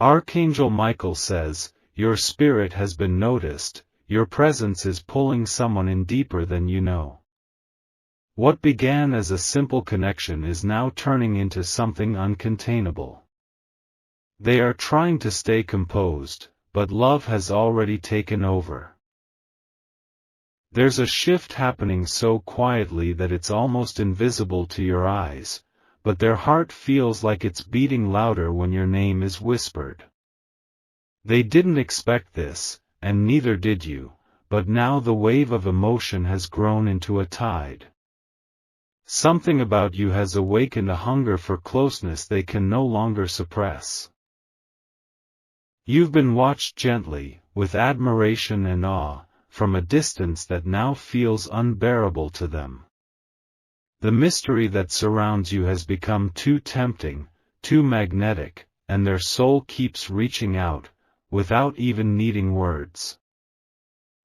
Archangel Michael says, your spirit has been noticed, your presence is pulling someone in deeper than you know. What began as a simple connection is now turning into something uncontainable. They are trying to stay composed, but love has already taken over. There's a shift happening so quietly that it's almost invisible to your eyes, but their heart feels like it's beating louder when your name is whispered. They didn't expect this, and neither did you, but now the wave of emotion has grown into a tide. Something about you has awakened a hunger for closeness they can no longer suppress. You've been watched gently, with admiration and awe, from a distance that now feels unbearable to them. The mystery that surrounds you has become too tempting, too magnetic, and their soul keeps reaching out, without even needing words.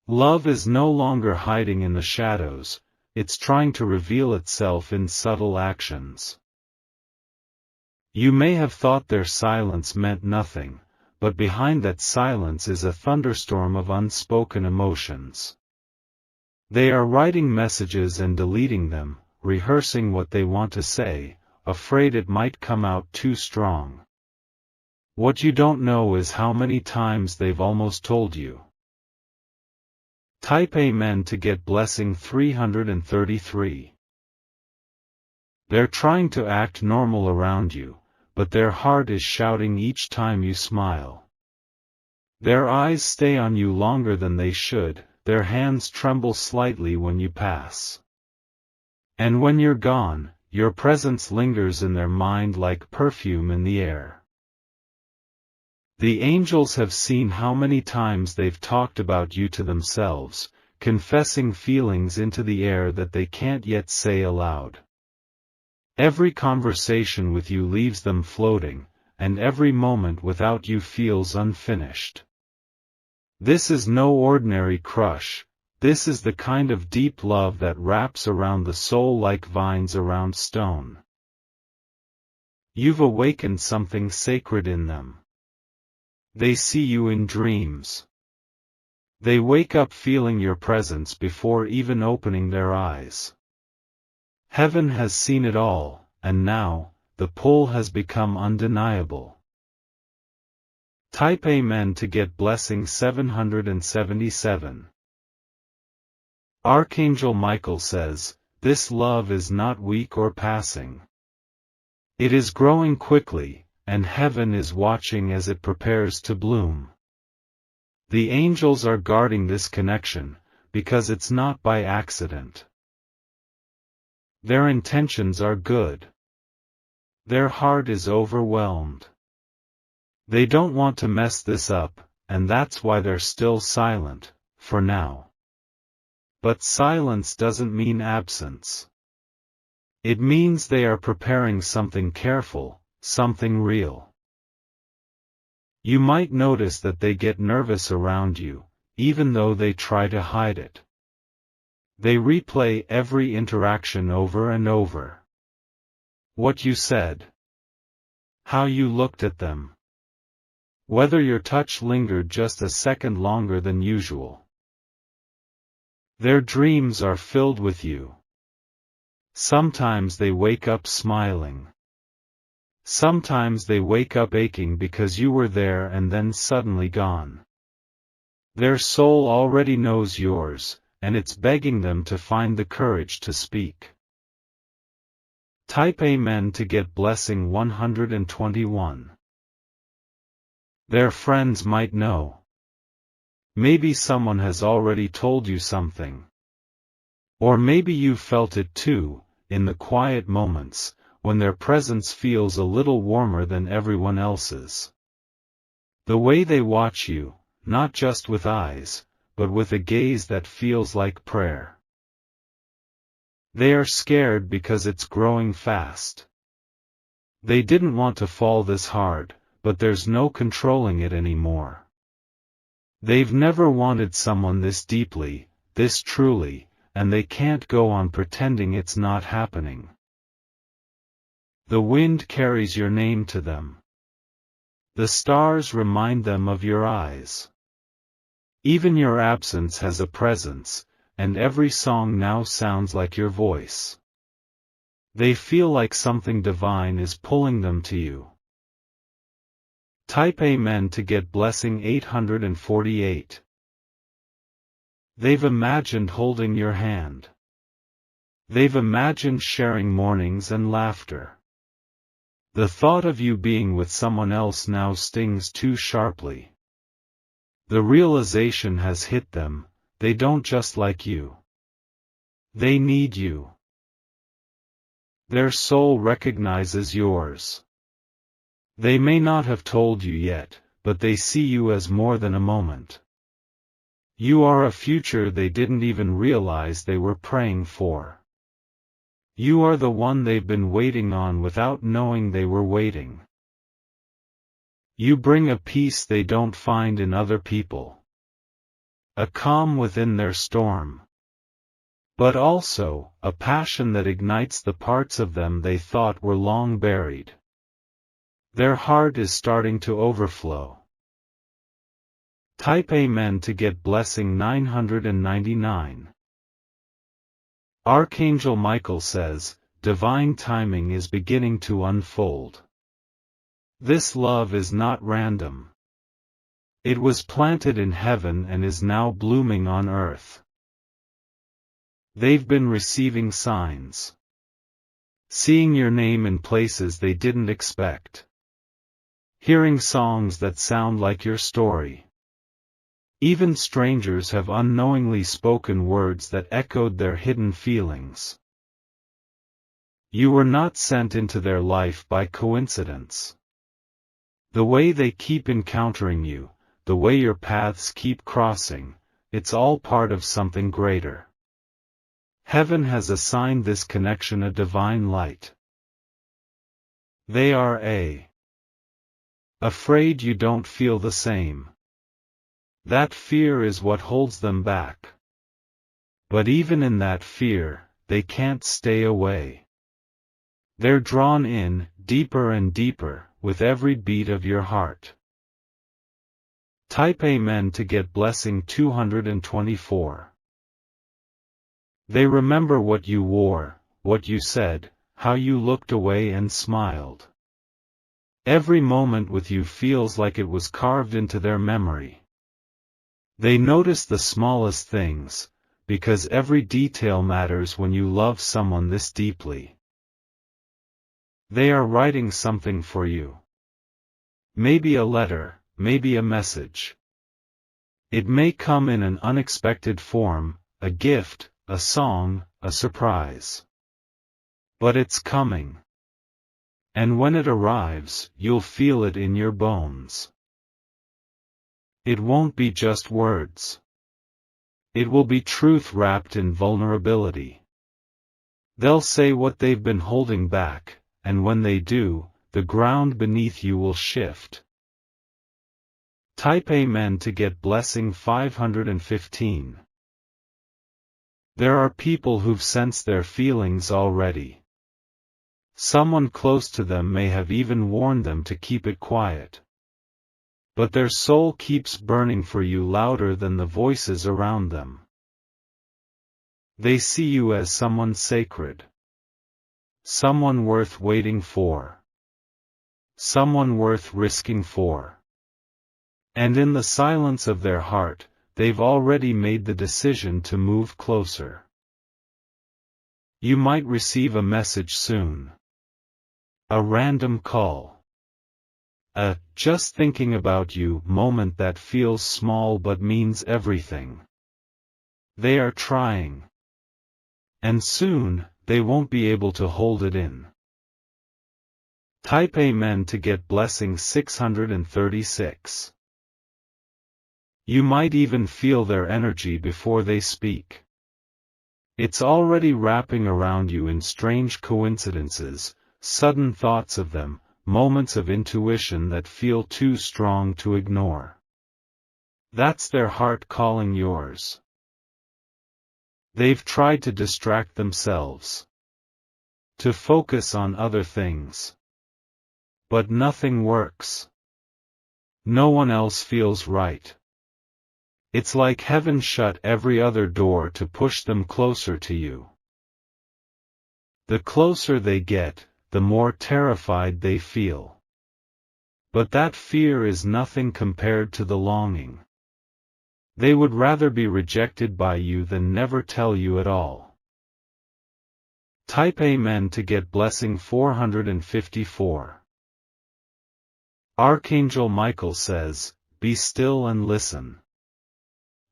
Love is no longer hiding in the shadows, it's trying to reveal itself in subtle actions. You may have thought their silence meant nothing, but behind that silence is a thunderstorm of unspoken emotions. They are writing messages and deleting them, rehearsing what they want to say, afraid it might come out too strong. What you don't know is how many times they've almost told you. Type Amen to get blessing 333. They're trying to act normal around you, but their heart is shouting each time you smile. Their eyes stay on you longer than they should, their hands tremble slightly when you pass. And when you're gone, your presence lingers in their mind like perfume in the air. The angels have seen how many times they've talked about you to themselves, confessing feelings into the air that they can't yet say aloud. Every conversation with you leaves them floating, and every moment without you feels unfinished. This is no ordinary crush, this is the kind of deep love that wraps around the soul like vines around stone. You've awakened something sacred in them. They see you in dreams. They wake up feeling your presence before even opening their eyes. Heaven has seen it all, and now, the pull has become undeniable. Type Amen to get blessing 777. Archangel Michael says, this love is not weak or passing. It is growing quickly, and heaven is watching as it prepares to bloom. The angels are guarding this connection, because it's not by accident. Their intentions are good. Their heart is overwhelmed. They don't want to mess this up, and that's why they're still silent, for now. But silence doesn't mean absence. It means they are preparing something careful, something real. You might notice that they get nervous around you, even though they try to hide it. They replay every interaction over and over. What you said. How you looked at them. Whether your touch lingered just a second longer than usual. Their dreams are filled with you. Sometimes they wake up smiling. Sometimes they wake up aching because you were there and then suddenly gone. Their soul already knows yours, and it's begging them to find the courage to speak. Type Amen to get blessing 121. Their friends might know. Maybe someone has already told you something. Or maybe you felt it too, in the quiet moments, when their presence feels a little warmer than everyone else's. The way they watch you, not just with eyes, but with a gaze that feels like prayer. They are scared because it's growing fast. They didn't want to fall this hard, but there's no controlling it anymore. They've never wanted someone this deeply, this truly, and they can't go on pretending it's not happening. The wind carries your name to them. The stars remind them of your eyes. Even your absence has a presence, and every song now sounds like your voice. They feel like something divine is pulling them to you. Type Amen to get blessing 848. They've imagined holding your hand. They've imagined sharing mornings and laughter. The thought of you being with someone else now stings too sharply. The realization has hit them, they don't just like you. They need you. Their soul recognizes yours. They may not have told you yet, but they see you as more than a moment. You are a future they didn't even realize they were praying for. You are the one they've been waiting on without knowing they were waiting. You bring a peace they don't find in other people. A calm within their storm. But also, a passion that ignites the parts of them they thought were long buried. Their heart is starting to overflow. Type Amen to get blessing 999. Archangel Michael says, divine timing is beginning to unfold. This love is not random. It was planted in heaven and is now blooming on earth. They've been receiving signs. Seeing your name in places they didn't expect. Hearing songs that sound like your story. Even strangers have unknowingly spoken words that echoed their hidden feelings. You were not sent into their life by coincidence. The way they keep encountering you, the way your paths keep crossing, it's all part of something greater. Heaven has assigned this connection a divine light. They are afraid you don't feel the same. That fear is what holds them back. But even in that fear, they can't stay away. They're drawn in, deeper and deeper, with every beat of your heart. Type Amen to get blessing 224. They remember what you wore, what you said, how you looked away and smiled. Every moment with you feels like it was carved into their memory. They notice the smallest things, because every detail matters when you love someone this deeply. They are writing something for you. Maybe a letter, maybe a message. It may come in an unexpected form, a gift, a song, a surprise. But it's coming. And when it arrives, you'll feel it in your bones. It won't be just words. It will be truth wrapped in vulnerability. They'll say what they've been holding back, and when they do, the ground beneath you will shift. Type Amen to get blessing 515. There are people who've sensed their feelings already. Someone close to them may have even warned them to keep it quiet. But their soul keeps burning for you louder than the voices around them. They see you as someone sacred. Someone worth waiting for. Someone worth risking for. And in the silence of their heart, they've already made the decision to move closer. You might receive a message soon. A random call. A just thinking about you moment that feels small but means everything. They are trying. And soon, they won't be able to hold it in. Type Amen to get blessing 636. You might even feel their energy before they speak. It's already wrapping around you in strange coincidences, sudden thoughts of them, moments of intuition that feel too strong to ignore. That's their heart calling yours. They've tried to distract themselves. To focus on other things. But nothing works. No one else feels right. It's like heaven shut every other door to push them closer to you. The closer they get, the more terrified they feel. But that fear is nothing compared to the longing. They would rather be rejected by you than never tell you at all. Type Amen to get blessing 454. Archangel Michael says, "Be still and listen.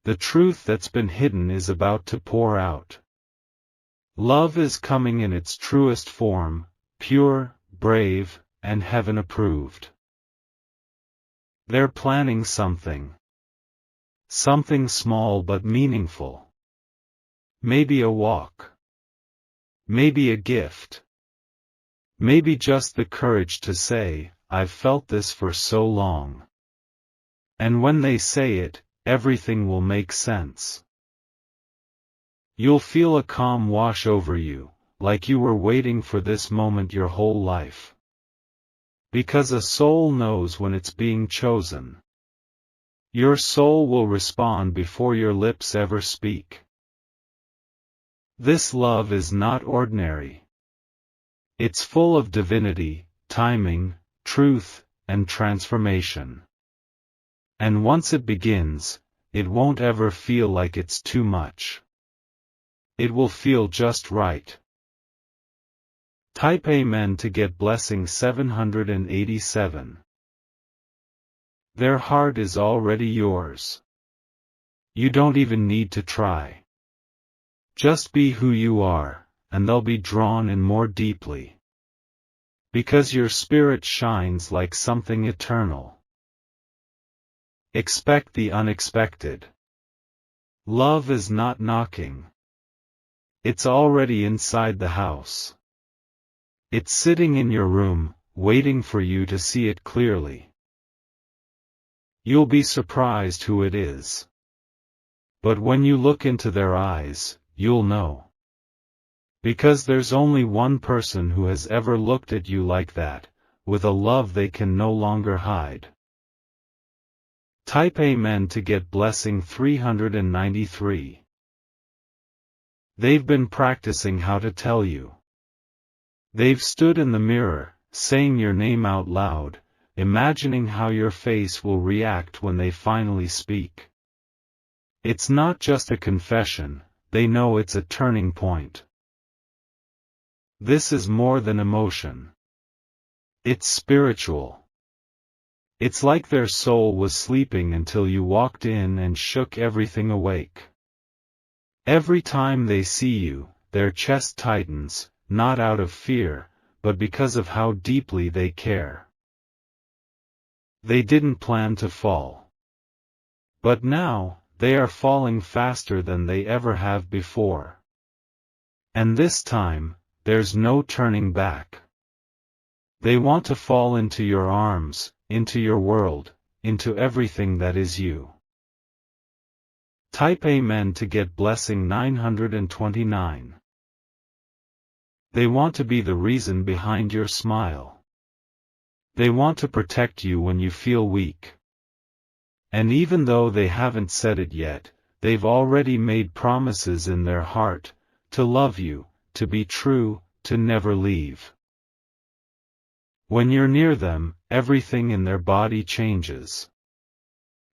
The truth that's been hidden is about to pour out. Love is coming in its truest form, pure, brave, and heaven-approved. They're planning something. Something small but meaningful. Maybe a walk. Maybe a gift. Maybe just the courage to say, I've felt this for so long. And when they say it, everything will make sense. You'll feel a calm wash over you, like you were waiting for this moment your whole life. Because a soul knows when it's being chosen. Your soul will respond before your lips ever speak. This love is not ordinary. It's full of divinity, timing, truth, and transformation. And once it begins, it won't ever feel like it's too much. It will feel just right. Type Amen to get blessing 787. Their heart is already yours. You don't even need to try. Just be who you are, and they'll be drawn in more deeply. Because your spirit shines like something eternal. Expect the unexpected. Love is not knocking. It's already inside the house. It's sitting in your room, waiting for you to see it clearly. You'll be surprised who it is. But when you look into their eyes, you'll know. Because there's only one person who has ever looked at you like that, with a love they can no longer hide. Type Amen to get blessing 393. They've been practicing how to tell you. They've stood in the mirror, saying your name out loud, imagining how your face will react when they finally speak. It's not just a confession, they know it's a turning point. This is more than emotion. It's spiritual. It's like their soul was sleeping until you walked in and shook everything awake. Every time they see you, their chest tightens, not out of fear, but because of how deeply they care. They didn't plan to fall. But now, they are falling faster than they ever have before. And this time, there's no turning back. They want to fall into your arms, into your world, into everything that is you. Type Amen to get blessing 929. They want to be the reason behind your smile. They want to protect you when you feel weak. And even though they haven't said it yet, they've already made promises in their heart, to love you, to be true, to never leave. When you're near them, everything in their body changes.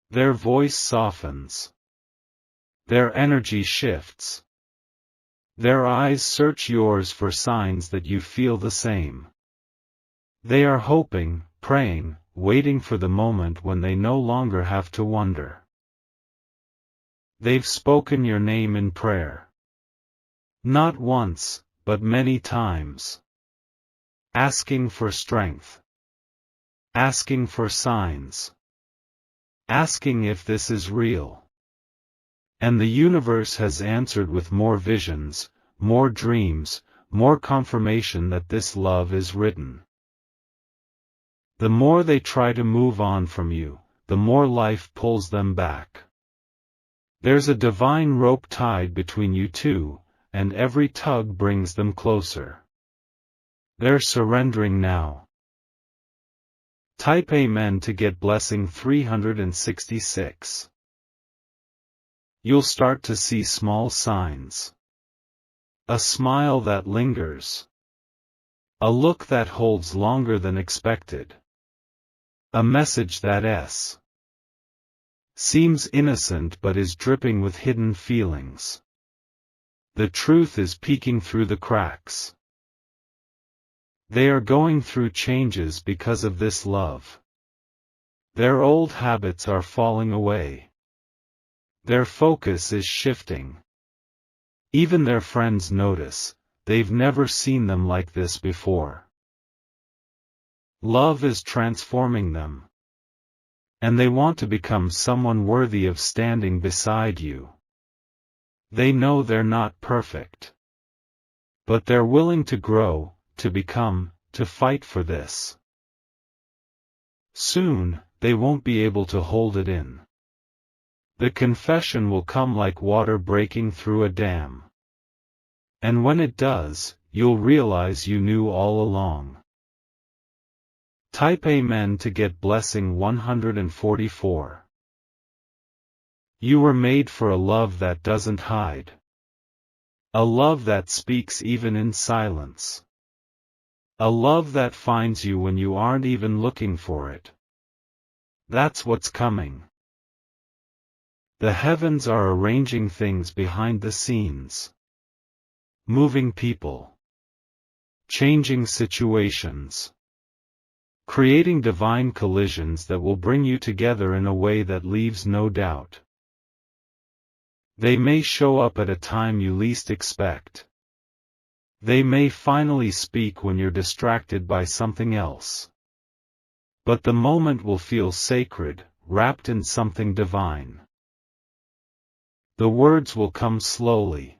Their voice softens. Their energy shifts. Their eyes search yours for signs that you feel the same. They are hoping, praying, waiting for the moment when they no longer have to wonder. They've spoken your name in prayer. Not once, but many times. Asking for strength. Asking for signs. Asking if this is real. And the universe has answered with more visions, more dreams, more confirmation that this love is written. The more they try to move on from you, the more life pulls them back. There's a divine rope tied between you two, and every tug brings them closer. They're surrendering now. Type Amen to get blessing 366. You'll start to see small signs. A smile that lingers. A look that holds longer than expected. A message that seems innocent but is dripping with hidden feelings. The truth is peeking through the cracks. They are going through changes because of this love. Their old habits are falling away. Their focus is shifting. Even their friends notice, they've never seen them like this before. Love is transforming them. And they want to become someone worthy of standing beside you. They know they're not perfect. But they're willing to grow, to become, to fight for this. Soon, they won't be able to hold it in. The confession will come like water breaking through a dam. And when it does, you'll realize you knew all along. Type Amen to get blessing 144. You were made for a love that doesn't hide. A love that speaks even in silence. A love that finds you when you aren't even looking for it. That's what's coming. The heavens are arranging things behind the scenes. Moving people. Changing situations. Creating divine collisions that will bring you together in a way that leaves no doubt. They may show up at a time you least expect. They may finally speak when you're distracted by something else. But the moment will feel sacred, wrapped in something divine. The words will come slowly.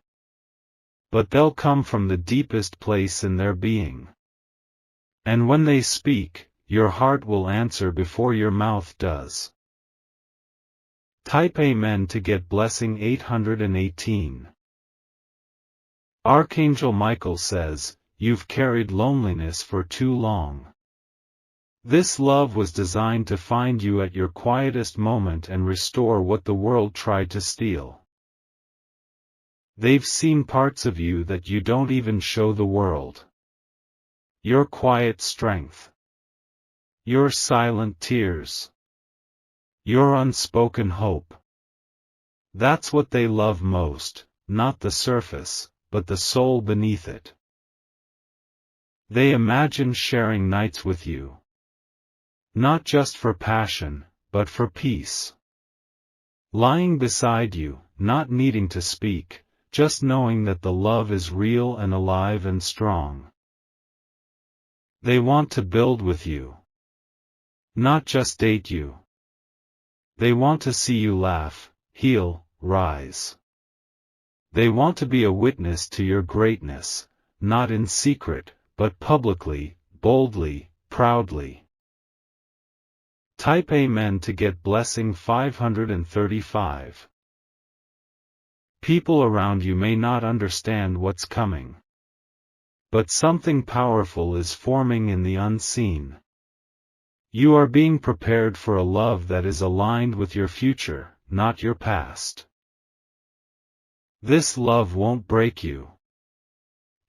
But they'll come from the deepest place in their being. And when they speak, your heart will answer before your mouth does. Type Amen to get blessing 818. Archangel Michael says, you've carried loneliness for too long. This love was designed to find you at your quietest moment and restore what the world tried to steal. They've seen parts of you that you don't even show the world. Your quiet strength. Your silent tears. Your unspoken hope. That's what they love most, not the surface, but the soul beneath it. They imagine sharing nights with you. Not just for passion, but for peace. Lying beside you, not needing to speak, just knowing that the love is real and alive and strong. They want to build with you. Not just date you. They want to see you laugh, heal, rise. They want to be a witness to your greatness, not in secret, but publicly, boldly, proudly. Type Amen to get blessing 535. People around you may not understand what's coming. But something powerful is forming in the unseen. You are being prepared for a love that is aligned with your future, not your past. This love won't break you.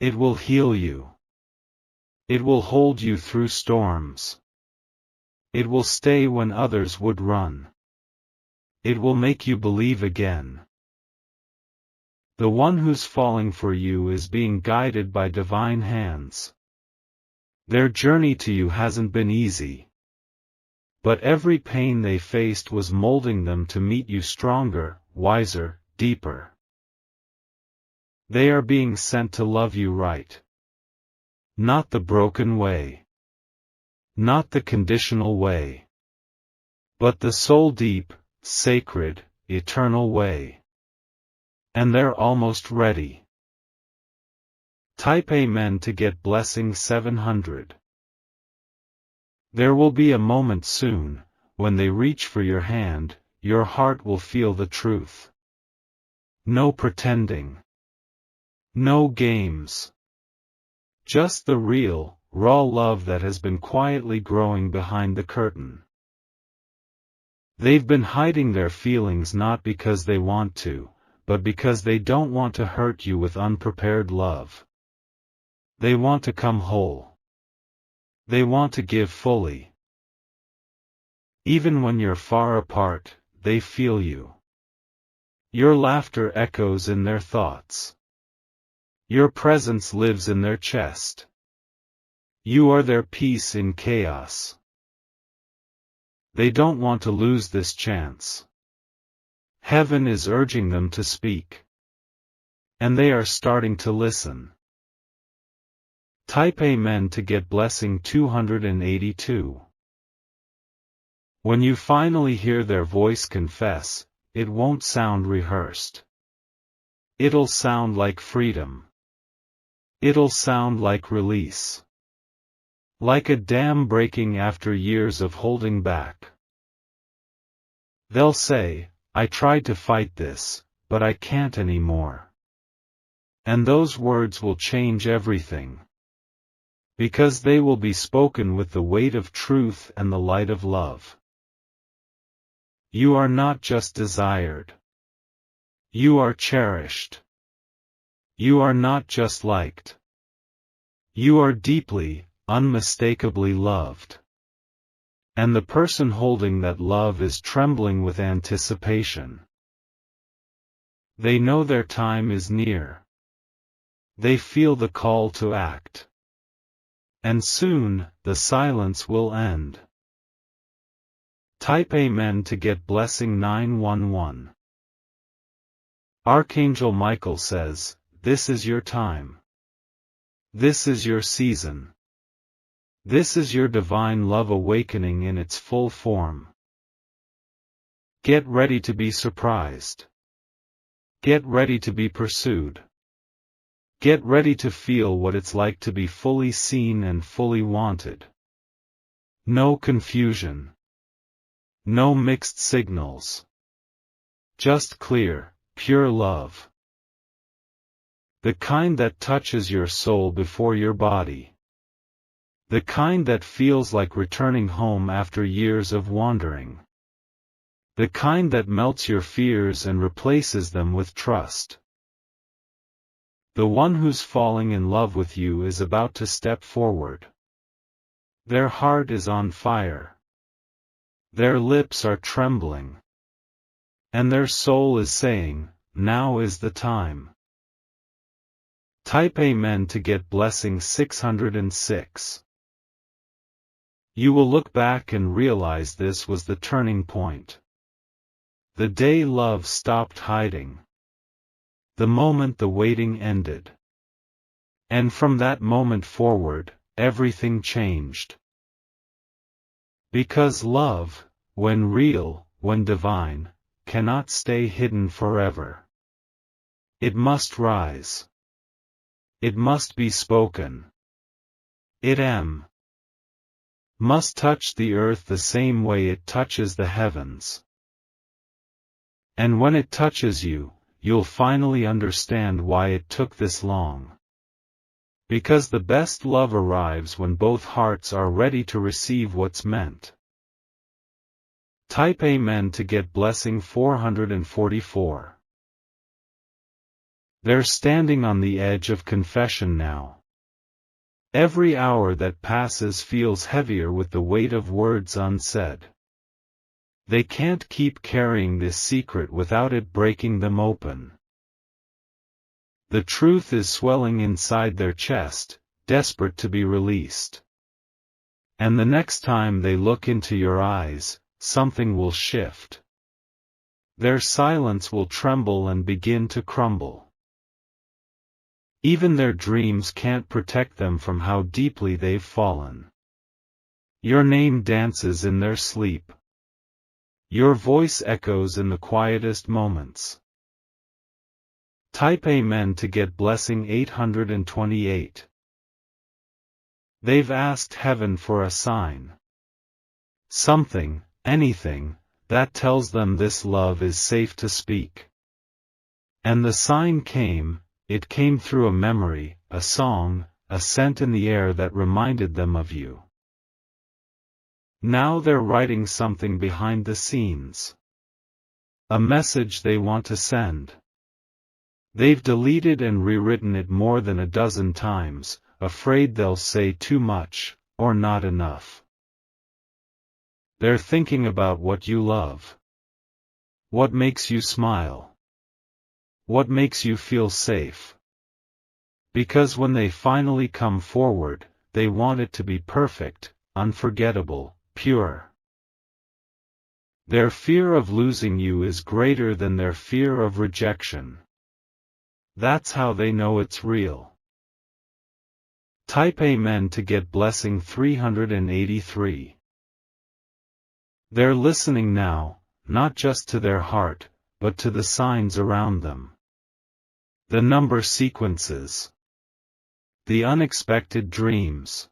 It will heal you. It will hold you through storms. It will stay when others would run. It will make you believe again. The one who's falling for you is being guided by divine hands. Their journey to you hasn't been easy. But every pain they faced was molding them to meet you stronger, wiser, deeper. They are being sent to love you right. Not the broken way. Not the conditional way. But the soul-deep, sacred, eternal way. And they're almost ready. Type Amen to get blessing 700. There will be a moment soon, when they reach for your hand, your heart will feel the truth. No pretending. No games. Just the real, raw love that has been quietly growing behind the curtain. They've been hiding their feelings not because they want to, but because they don't want to hurt you with unprepared love. They want to come whole. They want to give fully. Even when you're far apart, they feel you. Your laughter echoes in their thoughts. Your presence lives in their chest. You are their peace in chaos. They don't want to lose this chance. Heaven is urging them to speak. And they are starting to listen. Type Amen to get blessing 282. When you finally hear their voice confess, it won't sound rehearsed. It'll sound like freedom. It'll sound like release. Like a dam breaking after years of holding back. They'll say, I tried to fight this, but I can't anymore. And those words will change everything. Because they will be spoken with the weight of truth and the light of love. You are not just desired. You are cherished. You are not just liked. You are deeply, unmistakably loved. And the person holding that love is trembling with anticipation. They know their time is near. They feel the call to act. And soon, the silence will end. Type Amen to get blessing 911. Archangel Michael says, this is your time. This is your season. This is your divine love awakening in its full form. Get ready to be surprised. Get ready to be pursued. Get ready to feel what it's like to be fully seen and fully wanted. No confusion. No mixed signals. Just clear, pure love. The kind that touches your soul before your body. The kind that feels like returning home after years of wandering. The kind that melts your fears and replaces them with trust. The one who's falling in love with you is about to step forward. Their heart is on fire. Their lips are trembling. And their soul is saying, now is the time. Type Amen to get blessing 606. You will look back and realize this was the turning point. The day love stopped hiding. The moment the waiting ended. And from that moment forward, everything changed. Because love, when real, when divine, cannot stay hidden forever. It must rise. It must be spoken. It must touch the earth the same way it touches the heavens. And when it touches you, you'll finally understand why it took this long. Because the best love arrives when both hearts are ready to receive what's meant. Type Amen to get blessing 444. They're standing on the edge of confession now. Every hour that passes feels heavier with the weight of words unsaid. They can't keep carrying this secret without it breaking them open. The truth is swelling inside their chest, desperate to be released. And the next time they look into your eyes, something will shift. Their silence will tremble and begin to crumble. Even their dreams can't protect them from how deeply they've fallen. Your name dances in their sleep. Your voice echoes in the quietest moments. Type Amen to get blessing 828. They've asked heaven for a sign. Something, anything, that tells them this love is safe to speak. And the sign came, it came through a memory, a song, a scent in the air that reminded them of you. Now they're writing something behind the scenes. A message they want to send. They've deleted and rewritten it more than a dozen times, afraid they'll say too much, or not enough. They're thinking about what you love. What makes you smile? What makes you feel safe? Because when they finally come forward, they want it to be perfect, unforgettable, pure. Their fear of losing you is greater than their fear of rejection. That's how they know it's real. Type Amen to get blessing 383. They're listening now, not just to their heart, but to the signs around them. The number sequences. The unexpected dreams.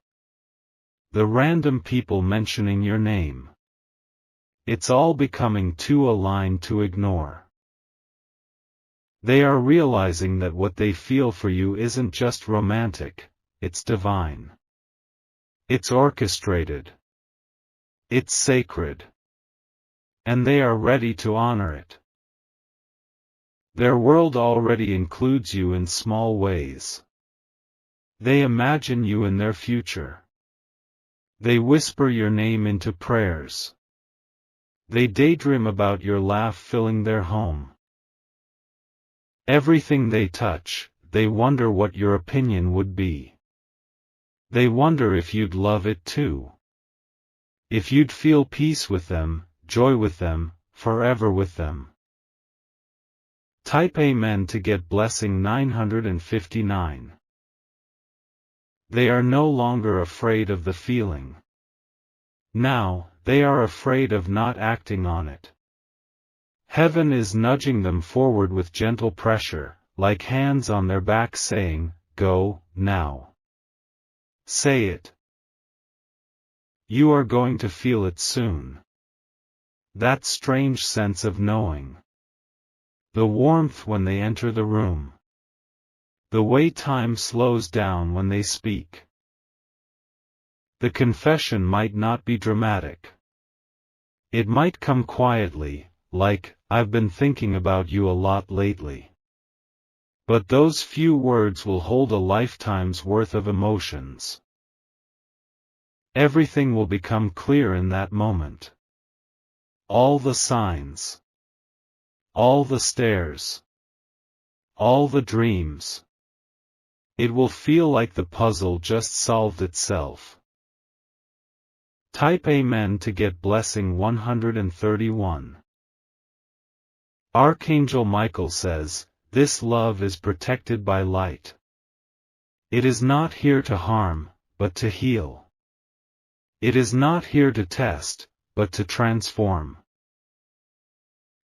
The random people mentioning your name. It's all becoming too aligned to ignore. They are realizing that what they feel for you isn't just romantic, it's divine. It's orchestrated. It's sacred. And they are ready to honor it. Their world already includes you in small ways. They imagine you in their future. They whisper your name into prayers. They daydream about your laugh filling their home. Everything they touch, they wonder what your opinion would be. They wonder if you'd love it too. If you'd feel peace with them, joy with them, forever with them. Type Amen to get blessing 959. They are no longer afraid of the feeling. Now, they are afraid of not acting on it. Heaven is nudging them forward with gentle pressure, like hands on their back saying, "Go, now. Say it. You are going to feel it soon." That strange sense of knowing. The warmth when they enter the room. The way time slows down when they speak. The confession might not be dramatic. It might come quietly, like, "I've been thinking about you a lot lately." But those few words will hold a lifetime's worth of emotions. Everything will become clear in that moment. All the signs. All the stares. All the dreams. It will feel like the puzzle just solved itself. Type Amen to get blessing 131. Archangel Michael says, "This love is protected by light. It is not here to harm, but to heal. It is not here to test, but to transform."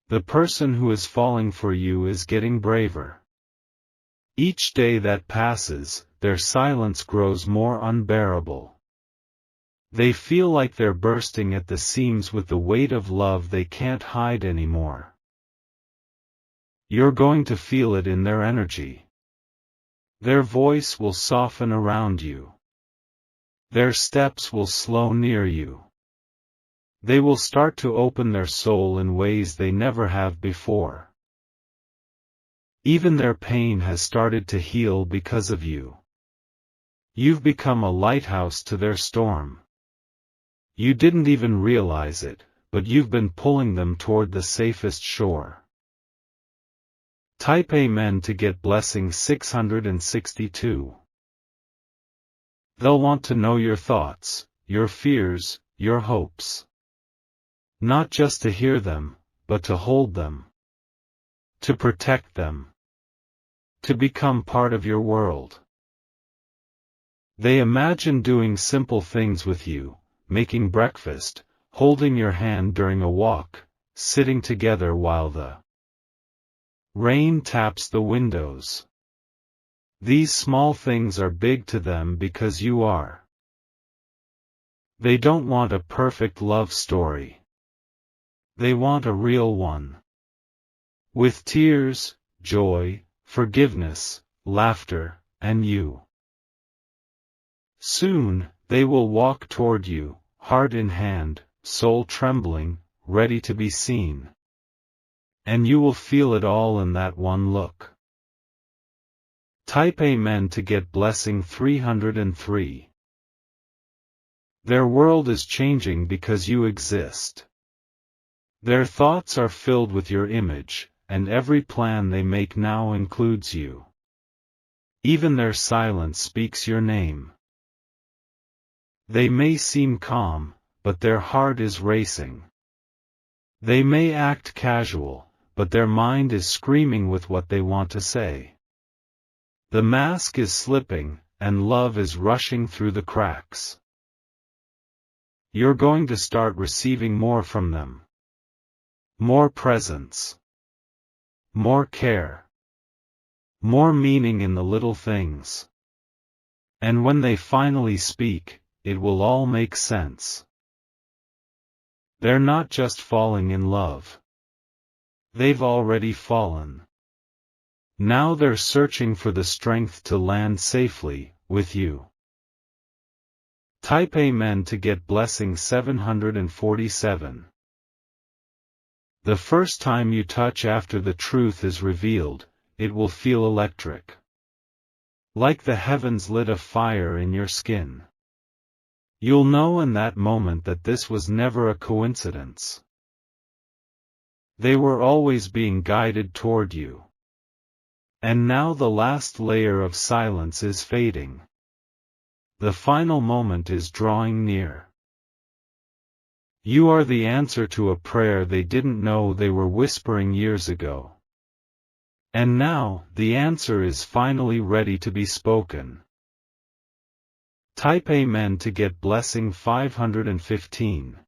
The person who is falling for you is getting braver. Each day that passes, their silence grows more unbearable. They feel like they're bursting at the seams with the weight of love they can't hide anymore. You're going to feel it in their energy. Their voice will soften around you. Their steps will slow near you. They will start to open their soul in ways they never have before. Even their pain has started to heal because of you. You've become a lighthouse to their storm. You didn't even realize it, but you've been pulling them toward the safest shore. Type Amen to get blessing 662. They'll want to know your thoughts, your fears, your hopes. Not just to hear them, but to hold them. To protect them. To become part of your world. They imagine doing simple things with you, making breakfast, holding your hand during a walk, sitting together while the rain taps the windows. These small things are big to them because you are. They don't want a perfect love story. They want a real one. With tears, joy, forgiveness, laughter, and you. Soon, they will walk toward you, heart in hand, soul trembling, ready to be seen. And you will feel it all in that one look. Type Amen to get blessing 303. Their world is changing because you exist. Their thoughts are filled with your image, and every plan they make now includes you. Even their silence speaks your name. They may seem calm, but their heart is racing. They may act casual, but their mind is screaming with what they want to say. The mask is slipping, and love is rushing through the cracks. You're going to start receiving more from them. More presence. More care. More meaning in the little things. And when they finally speak, it will all make sense. They're not just falling in love. They've already fallen. Now they're searching for the strength to land safely, with you. Type Amen to get blessing 747. The first time you touch after the truth is revealed, it will feel electric. Like the heavens lit a fire in your skin. You'll know in that moment that this was never a coincidence. They were always being guided toward you. And now the last layer of silence is fading. The final moment is drawing near. You are the answer to a prayer they didn't know they were whispering years ago. And now, the answer is finally ready to be spoken. Type Amen to get blessing 515.